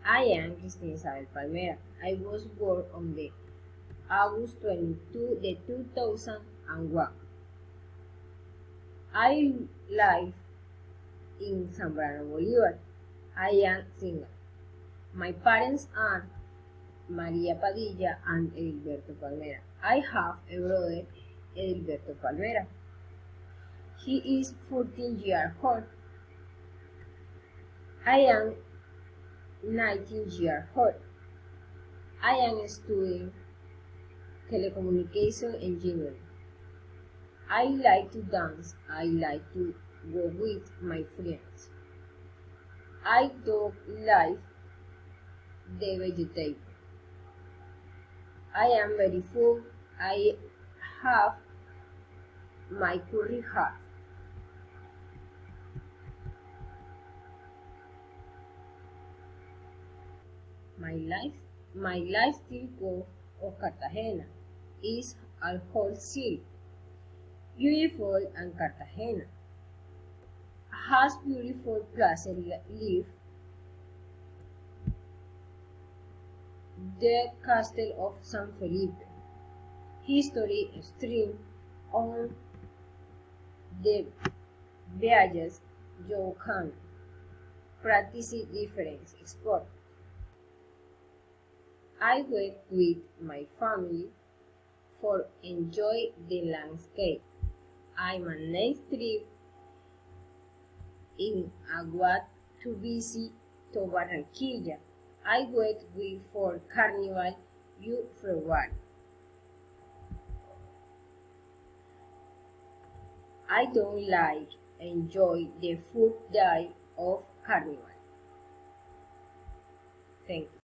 I am Cristina Isabel Palmera. I was born on the August 22, 2001. I live in Zambrano, Bolívar. I am single. My parents are María Padilla and Edilberto Palmera. I have a brother, Edilberto Palmera. He is 14 years old. I am 19 years old. I am studying telecommunication engineering. I like to dance. I like to go with my friends. I don't like the vegetable. I am very full. I have my curly hair. My lifestyle of Cartagena is a whole city, beautiful, and Cartagena has beautiful places live the castle of San Felipe. History stream on the beaches you can practice different sports. I went with my family for enjoy the landscape. I'm a nice trip in Agua to visit to Barranquilla. I went with for Carnival you February. I don't like enjoy the food day of Carnival. Thank you.